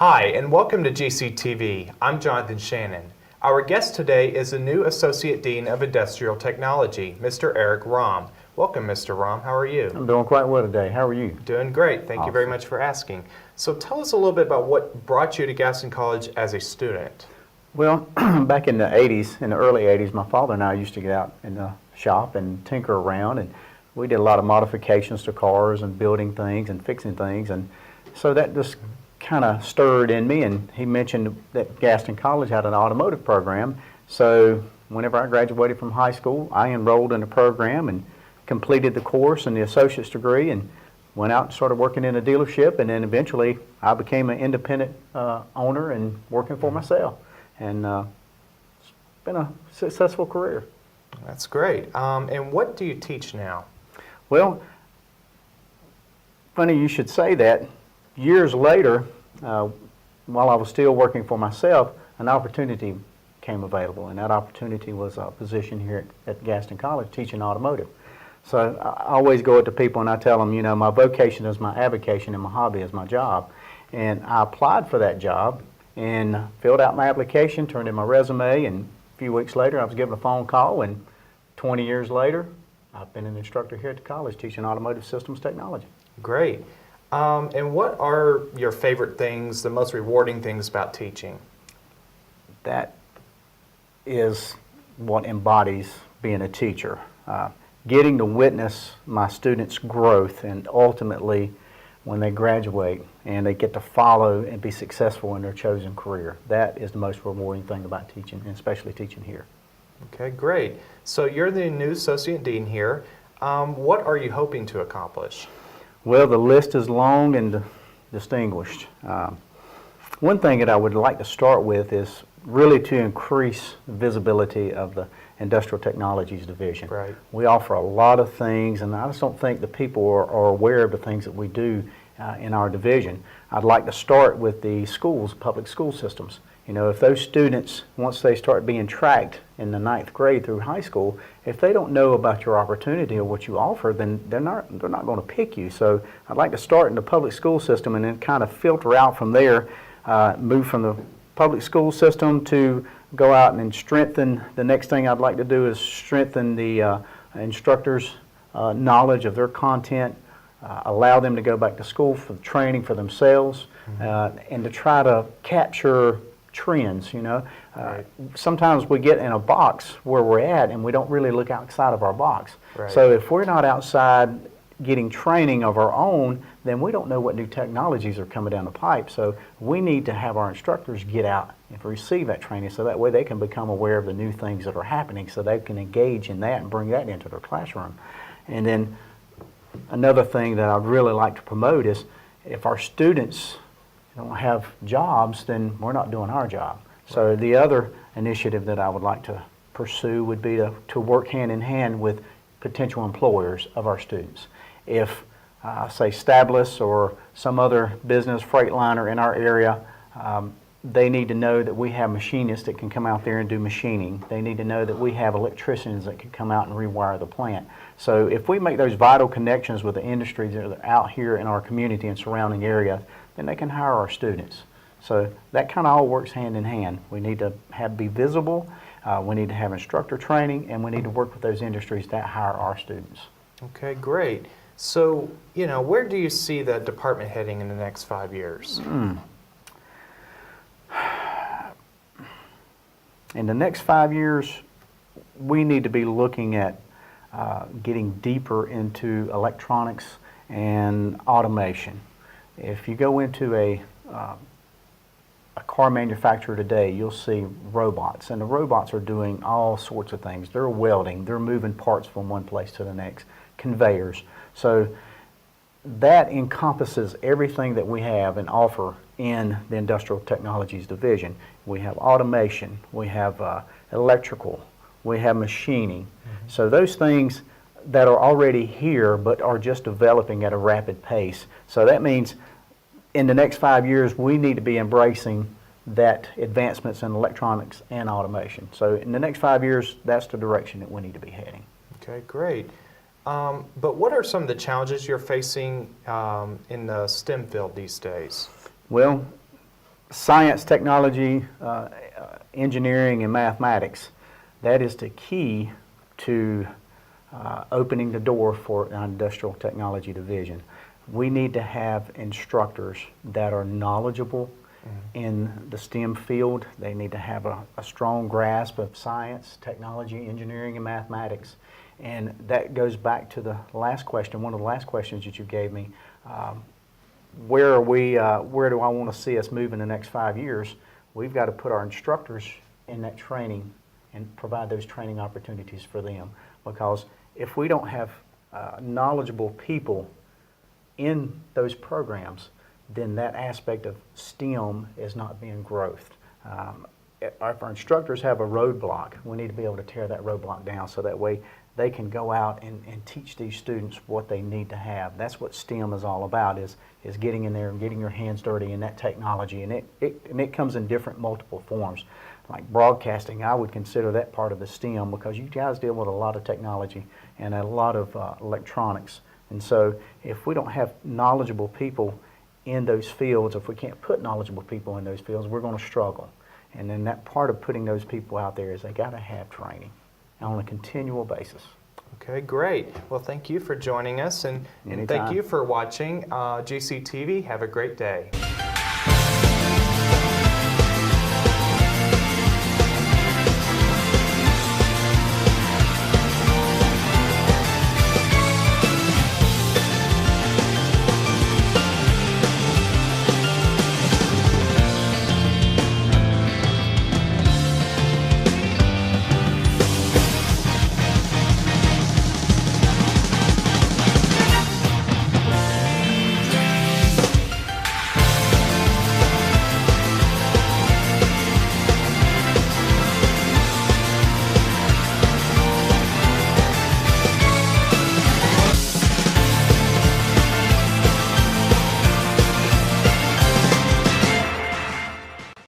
Hi, and welcome to GCTV. I'm Jonathan Shannon. Our guest today is the new Associate Dean of Industrial Technology, Mr. Eric Rhom. Welcome, Mr. Rhom. How are you? I'm doing quite well today. How are you? Doing great. Thank you very much for asking. So tell us a little bit about what brought you to Gaston College as a student. Well, back in the 80s, in the early 80s, my father and I used to get out in the shop and tinker around, and we did a lot of modifications to cars and building things and fixing things, and so that just kind of stirred in me, and he mentioned that Gaston College had an automotive program. So whenever I graduated from high school, I enrolled in the program and completed the course and the associate's degree and went out and started working in a dealership, and then eventually I became an independent owner and working for myself. And it's been a successful career. That's great. And what do you teach now? Well, funny you should say that. Years later, while I was still working for myself, an opportunity came available, and that opportunity was a position here at Gaston College teaching automotive. So I always go to people and I tell them, you know, my vocation is my avocation and my hobby is my job. And I applied for that job and filled out my application, turned in my resume, and a few weeks later I was given a phone call, and 20 years later I've been an instructor here at the college teaching automotive systems technology. Great. And what are your favorite things, the most rewarding things about teaching? That is what embodies being a teacher. Getting to witness my students' growth, and ultimately when they graduate and they get to follow and be successful in their chosen career. That is the most rewarding thing about teaching, and especially teaching here. Okay, great. So you're the new Associate Dean here. What are you hoping to accomplish? Well, the list is long and distinguished. One thing that I would like to start with is really to increase the visibility of the Industrial Technologies Division. Right. We offer a lot of things, and I just don't think the people are aware of the things that we do in our division. I'd like to start with the schools, public school systems. You know, if those students, once they start being tracked in the 9th grade through high school, if they don't know about your opportunity or what you offer, then they're not going to pick you. So I'd like to start in the public school system and then kind of filter out from there, move from the public school system to go out and strengthen. The next thing I'd like to do is strengthen the instructors' knowledge of their content, allow them to go back to school for the training for themselves, and to try to capture trends. You know, Right. Sometimes we get in a box where we're at and we don't really look outside of our box. Right. So if we're not outside getting training of our own, then we don't know what new technologies are coming down the pipe. So we need to have our instructors get out and receive that training, so that way they can become aware of the new things that are happening, so they can engage in that and bring that into their classroom. And then another thing that I'd really like to promote is, if our students don't have jobs, then we're not doing our job. So the other initiative that I would like to pursue would be to work hand in hand with potential employers of our students. If, say, Stablis or some other business, Freightliner in our area, they need to know that we have machinists that can come out there and do machining. They need to know that we have electricians that can come out and rewire the plant. So if we make those vital connections with the industries that are out here in our community and surrounding area, then they can hire our students. So that kind of all works hand in hand. We need to be visible, we need to have instructor training, and we need to work with those industries that hire our students. Okay, great. So, you know, where do you see the department heading in the next 5 years? In the next 5 years, we need to be looking at getting deeper into electronics and automation. If you go into a car manufacturer today, you'll see robots, and the robots are doing all sorts of things. They're welding, they're moving parts from one place to the next, conveyors. So that encompasses everything that we have and offer in the Industrial Technologies Division. We have automation, we have electrical, we have machining. So those things that are already here but are just developing at a rapid pace. So that means in the next 5 years we need to be embracing that advancements in electronics and automation. So in the next 5 years, that's the direction that we need to be heading. Okay, great. But what are some of the challenges you're facing in the STEM field these days? Well, science, technology, engineering, and mathematics, that is the key to opening the door for an industrial technology division. We need to have instructors that are knowledgeable in the STEM field. They need to have a strong grasp of science, technology, engineering, and mathematics. And that goes back to the last question, one of the last questions that you gave me. Where do I want to see us move in the next 5 years? We've got to put our instructors in that training and provide those training opportunities for them. Because if we don't have knowledgeable people in those programs, then that aspect of STEM is not being growthed. If our instructors have a roadblock, we need to be able to tear that roadblock down so that way they can go out and teach these students what they need to have. That's what STEM is all about, is getting in there and getting your hands dirty in that technology. And it comes in different multiple forms. Like broadcasting, I would consider that part of the STEM because you guys deal with a lot of technology and a lot of electronics. And so if we don't have knowledgeable people in those fields, if we can't put knowledgeable people in those fields, we're going to struggle. And then that part of putting those people out there is they got to have training on a continual basis. Okay, great. Well, thank you for joining us, and thank Anytime. you for watching GCTV. Have a great day.